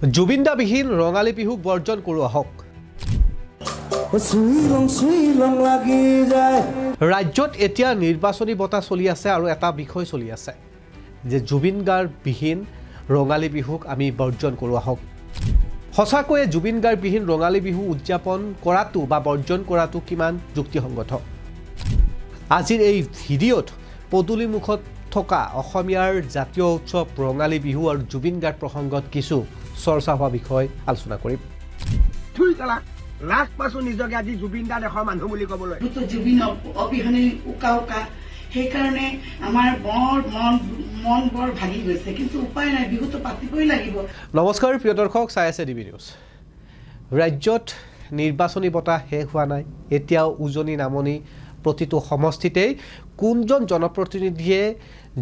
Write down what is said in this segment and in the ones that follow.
জুবিনদাবিহীন ৰঙালী বিহুক বৰ্জন কৰোৱা হওক। ৰাজ্যত এতিয়া নিৰ্বাচনী বঁটা চলি আছে আৰু এটা বিষয় চলি আছে যে জুবিন গাৰ্গ বিহীন ৰঙালী বিহুক আমি বৰ্জন কৰোৱা হওক। সঁচাকৈয়ে জুবিন গাৰ্গ বিহীন ৰঙালী বিহু উদযাপন কৰাটো বা বৰ্জন কৰাটো কিমান যুক্তিসংগত? আজিৰ এই ভিডিঅ'ত পদূলিমুখত থকা অসমীয়াৰ জাতীয় উৎসৱ ৰঙালী বিহু আৰু জুবিন গাৰ্গ প্ৰসংগত কিছু চৰ্চা হোৱা বিষয় আলোচনা কৰিম। লাষ্ট পাছো নিজকে আজি জুবিন দা দেশৰ মানুহ বুলি ক'বলৈ জুবিন অবিহনে উকা উকা সেইকাৰণে আমাৰ মন বৰ ভাগি গৈছে, কিন্তু উপায় নাই, বিহুটো পাতিবই লাগিব। নমস্কাৰ প্ৰিয় দৰ্শক, চাই আছে ডিবি নিউজ। ৰাজ্যত নিৰ্বাচনী বঁটা শেষ হোৱা নাই, এতিয়াও উজনি নামনি প্ৰতিটো সমষ্টিতেই কোনজন জনপ্ৰতিনিধিয়ে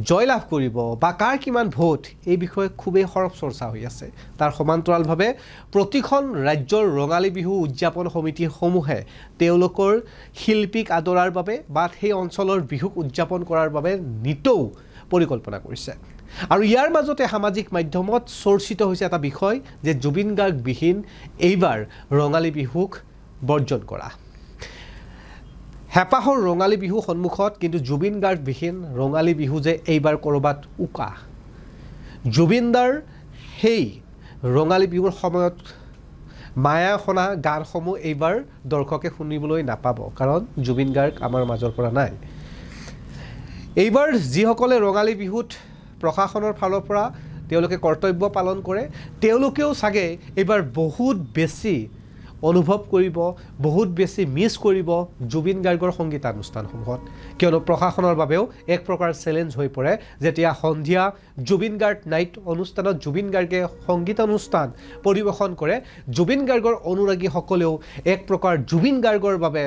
জয়লাভ কৰিব বা কাৰ কিমান ভোট এই বিষয়ে খুবেই সৰব চৰ্চা হৈ আছে। তাৰ সমান্তৰালভাৱে প্ৰতিখন ৰাজ্যৰ ৰঙালী বিহু উদযাপন সমিতিসমূহে তেওঁলোকৰ শিল্পীক আদৰাৰ বাবে বা সেই অঞ্চলৰ বিহুক উদযাপন কৰাৰ বাবে নিতৌ পৰিকল্পনা কৰিছে। আৰু ইয়াৰ মাজতে সামাজিক মাধ্যমত চৰ্চিত হৈছে এটা বিষয় যে জুবিন গাৰ্গ বিহীন এইবাৰ ৰঙালী বিহুক বৰ্জন কৰা। হেঁপাহৰ ৰঙালী বিহু সন্মুখত, কিন্তু জুবিন গাৰ্গ বিহীন ৰঙালী বিহু যে এইবাৰ ক'ৰবাত উকা। জুবিনদাৰ সেই ৰঙালী বিহুৰ সময়ত মায়া সনা গানসমূহ এইবাৰ দৰ্শকে শুনিবলৈ নাপাব, কাৰণ জুবিন গাৰ্গ আমাৰ মাজৰ পৰা নাই। এইবাৰ যিসকলে ৰঙালী বিহুত প্ৰশাসনৰ ফালৰ পৰা তেওঁলোকে কৰ্তব্য পালন কৰে, তেওঁলোকেও চাগে এইবাৰ বহুত বেছি অনুভৱ কৰিব, বহুত বেছি মিছ কৰিব জুবিন গাৰ্গৰ সংগীতানুষ্ঠানসমূহত, কিয়নো প্ৰশাসনৰ বাবেও এক প্ৰকাৰ চেলেঞ্জ হৈ পৰে যেতিয়া সন্ধিয়া জুবিন গাৰ্গ নাইট অনুষ্ঠানত জুবিন গাৰ্গে সংগীতানুষ্ঠান পৰিৱেশন কৰে। জুবিন গাৰ্গৰ অনুৰাগীসকলেও এক প্ৰকাৰ জুবিন গাৰ্গৰ বাবে,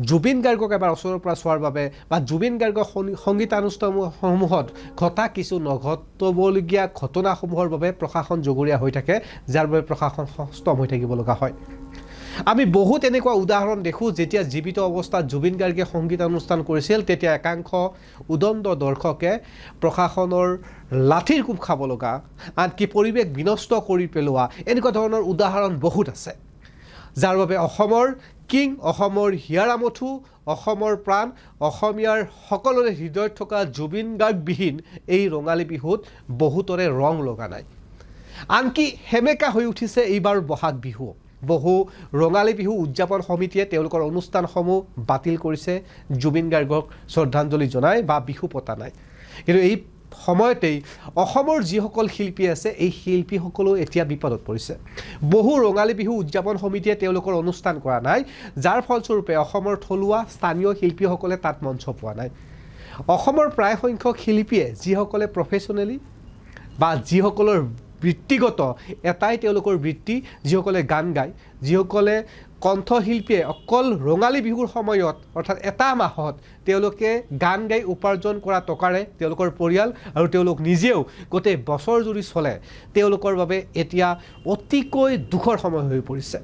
জুবিন গাৰ্গক এবাৰ ওচৰৰ পৰা চোৱাৰ বাবে বা জুবিন গাৰ্গৰ সংগীতানুষ্ঠানসমূহত ঘটা কিছু নঘটিবলগীয়া ঘটনাসমূহৰ বাবে প্ৰশাসন জগৰীয়া হৈ থাকে, যাৰ বাবে প্ৰশাসন স্তম হৈ থাকিব লগা হয়। আমি বহুত এনেকুৱা উদাহৰণ দেখোঁ, যেতিয়া জীৱিত অৱস্থাত জুবিন গাৰ্গে সংগীতানুষ্ঠান কৰিছিল তেতিয়া একাংশ উদণ্ড দৰ্শকে প্ৰশাসনৰ লাঠিৰ কোব খাব লগা, আনকি পৰিৱেশ বিনষ্ট কৰি পেলোৱা এনেকুৱা ধৰণৰ উদাহৰণ বহুত আছে, যাৰ বাবে অসমৰ কিং, অসমৰ হিয়াৰামঠু, অসমৰ প্ৰাণ, অসমীয়াৰ সকলোৰে হৃদয়ত থকা জুবিন গাৰ্গবিহীন এই ৰঙালী বিহুত বহুতৰে ৰং লগা নাই। আনকি সেমেকা হৈ উঠিছে এইবাৰ বহাগ বিহু। বহু ৰঙালী বিহু উদযাপন সমিতিয়ে তেওঁলোকৰ অনুষ্ঠানসমূহ বাতিল কৰিছে, জুবিন গাৰ্গক শ্ৰদ্ধাঞ্জলি জনাই বা বিহু পতা নাই। কিন্তু এই সময়তেই অসমৰ যিসকল শিল্পী আছে, এই শিল্পীসকলেও এতিয়া বিপদত পৰিছে। বহু ৰঙালী বিহু উদযাপন সমিতিয়ে তেওঁলোকৰ অনুষ্ঠান কৰা নাই, যাৰ ফলস্বৰূপে অসমৰ থলুৱা স্থানীয় শিল্পীসকলে তাত মঞ্চ পোৱা নাই। অসমৰ প্ৰায় সংখ্যক শিল্পীয়ে যিসকলে প্ৰফেশ্যনেলি বা যিসকলৰ বৃত্তিগত এটাই তেওঁলোকৰ বৃত্তি, যিসকলে গান গায়, যিসকলে কণ্ঠশিল্পীয়ে অকল ৰঙালী বিহুৰ সময়ত অৰ্থাৎ এটা মাহত তেওঁলোকে গান গাই উপাৰ্জন কৰা টকাৰে তেওঁলোকৰ পৰিয়াল আৰু তেওঁলোক নিজেও গোটেই বছৰ জুৰি চলে, তেওঁলোকৰ বাবে এতিয়া অতিকৈ দুখৰ সময় হৈ পৰিছে।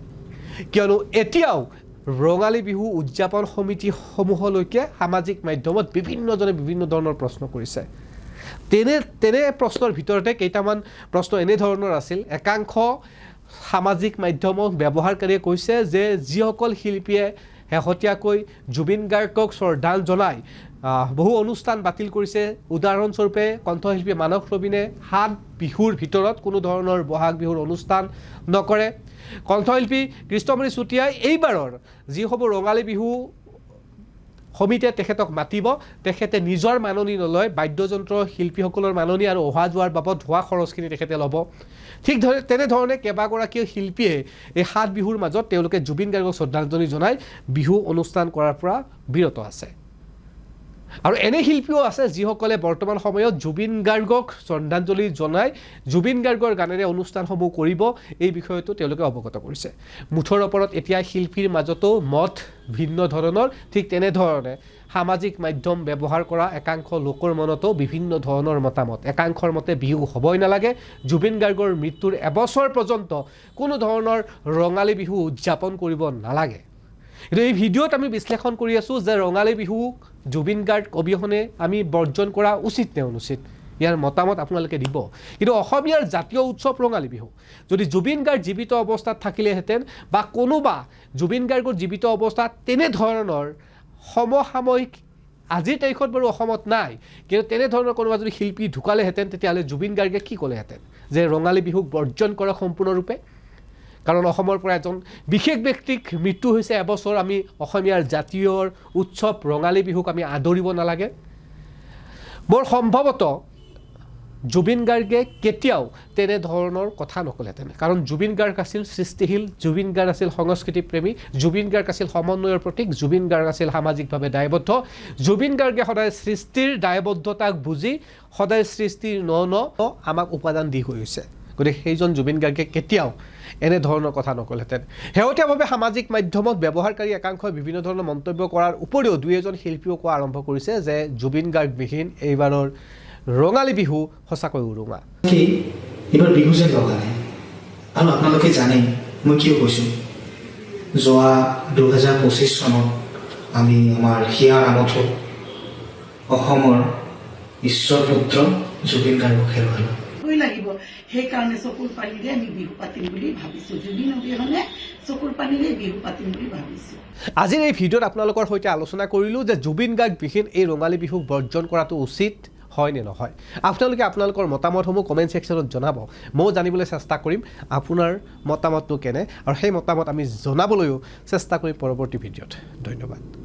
কিয়নো এতিয়াও ৰঙালী বিহু উদযাপন সমিতিসমূহলৈকে সামাজিক মাধ্যমত বিভিন্নজনে বিভিন্ন ধৰণৰ প্ৰশ্ন কৰিছে। তেনে প্ৰশ্নৰ ভিতৰতে কেইটামান প্ৰশ্ন এনেধৰণৰ আছিল। একাংশ সামাজিক মাধ্যমৰ ব্যৱহাৰকাৰীয়ে কৈছে যে যিসকল শিল্পীয়ে শেহতীয়াকৈ জুবিন গাৰ্গক শ্ৰদ্ধা জনাই বহু অনুষ্ঠান বাতিল কৰিছে, উদাহৰণস্বৰূপে কণ্ঠশিল্পী মানস ৰবীনে 7 বিহুৰ ভিতৰত কোনো ধৰণৰ বহাগ বিহুৰ অনুষ্ঠান নকৰে। কণ্ঠশিল্পী কৃষ্ণমণি চুতীয়াই এইবাৰৰ যিসমূহ ৰঙালী বিহু সমিতিয়ে তেখেতক মাতিব, তেখেতে নিজৰ মাননি নলয়, বাদ্যযন্ত্ৰ শিল্পীসকলৰ মাননি আৰু অহা যোৱাৰ বাবদ হোৱা খৰচখিনি তেখেতে ল'ব। ঠিক তেনেধৰণে কেইবাগৰাকীও শিল্পীয়ে এই 7 বিহুৰ মাজত তেওঁলোকে জুবিন গাৰ্গক শ্ৰদ্ধাঞ্জলি জনাই বিহু অনুষ্ঠান কৰাৰ পৰা বিৰত আছে। আৰু এনে শিল্পীও আছে যিসকলে বৰ্তমান সময়ত জুবিন গাৰ্গক শ্ৰদ্ধাঞ্জলি জনাই জুবিন গাৰ্গৰ গানেৰে অনুষ্ঠানসমূহ কৰিব, এই বিষয়টো তেওঁলোকে অৱগত কৰিছে। মুঠৰ ওপৰত এতিয়া শিল্পীৰ মাজতো মত ভিন্ন ধৰণৰ। ঠিক তেনেধৰণে সামাজিক মাধ্যম ব্যৱহাৰ কৰা একাংশ লোকৰ মনতো বিভিন্ন ধৰণৰ মতামত। একাংশৰ মতে বিহু হ'বই নালাগে, জুবিন গাৰ্গৰ মৃত্যুৰ এবছৰ পৰ্যন্ত কোনো ধৰণৰ ৰঙালী বিহু উদযাপন কৰিব নালাগে। কিন্তু এই ভিডিঅ'ত আমি বিশ্লেষণ কৰি আছোঁ যে ৰঙালী বিহু জুবিন গাৰ্গ অবিহনে আমি বৰ্জন কৰা উচিত নে অনুচিত। ইয়াৰ মতামত আপোনালোকে দিব কিন্তু অসমীয়াৰ জাতীয় উৎসৱ ৰঙালী বিহু যদি জুবিন গাৰ্গ জীৱিত অৱস্থাত থাকিলেহেঁতেন বা কোনোবা জুবিন গাৰ্গৰ জীৱিত অৱস্থাত তেনেধৰণৰ সমসাময়িক আজিৰ তাৰিখত বাৰু অসমত নাই কিন্তু তেনেধৰণৰ কোনোবা যদি শিল্পী ঢুকালেহেঁতেন তেতিয়াহ'লে জুবিন গাৰ্গে কি ক'লেহেঁতেন যে ৰঙালী বিহুক বৰ্জন কৰা সম্পূৰ্ণৰূপে কাৰণ অসমৰ পৰা এজন বিশেষ ব্যক্তিক মৃত্যু হৈছে এবছৰ আমি অসমীয়াৰ জাতীয় উৎসৱ ৰঙালী বিহুক আমি আদৰিব নালাগে মোৰ সম্ভৱতঃ জুবিন গাৰ্গে কেতিয়াও তেনেধৰণৰ কথা নকলেহেঁতেন কাৰণ জুবিন গাৰ্গ আছিল সৃষ্টিশীল জুবিন গাৰ্গ আছিল সংস্কৃতি প্ৰেমী জুবিন গাৰ্গ আছিল সমন্বয়ৰ প্ৰতীক জুবিন গাৰ্গ আছিল সামাজিকভাৱে দায়বদ্ধ জুবিন গাৰ্গে সদায় সৃষ্টিৰ দায়বদ্ধতাক বুজি সদায় সৃষ্টিৰ ন আমাক উপাদান দি গৈছে গতিকে সেইজন জুবিন গাৰ্গে কেতিয়াও এনেধৰণৰ কথা নকলেহেঁতেন শেহতীয়াভাৱে সামাজিক মাধ্যমত ব্যৱহাৰকাৰী একাংশই বিভিন্ন ধৰণৰ মন্তব্য কৰাৰ উপৰিও দুই এজন শিল্পীও কোৱা আৰম্ভ কৰিছে যে জুবিন গাৰ্গবিহীন এইবাৰৰ ৰঙালী বিহু সঁচাকৈ উৰুঙা এইবাৰ বিহু যেন লগা নাই আৰু আপোনালোকে জানে মই কিয় কৈছোঁ যোৱা 2025 চনত আমি আমাৰ হিয়াৰ আমঠু অসমৰ ঈশ্বৰ পুত্ৰ জুবিন গাৰ্গক হেৰুৱালোঁ লাগিব সেইকাৰণে চকুৰ পানীৰে আমি বিহু পাতিম বুলি ভাবিছোঁ জুবিন অবিহনে চকুৰ পানীৰে বিহু পাতিম বুলি ভাবিছোঁ আজিৰ এই ভিডিঅ'ত আপোনালোকৰ সৈতে আলোচনা কৰিলোঁ যে জুবিন গাৰ্গবিহীন এই ৰঙালী বিহুক বৰ্জন কৰাটো উচিত হয় নে নহয় আপোনালোকে আপোনালোকৰ মতামতসমূহ কমেণ্ট ছেকশ্যনত জনাব মই জানিবলৈ চেষ্টা কৰিম আপোনাৰ মতামতটো কেনে আৰু সেই মতামত আমি জনাবলৈও চেষ্টা কৰিম পৰৱৰ্তী ভিডিঅ'ত ধন্যবাদ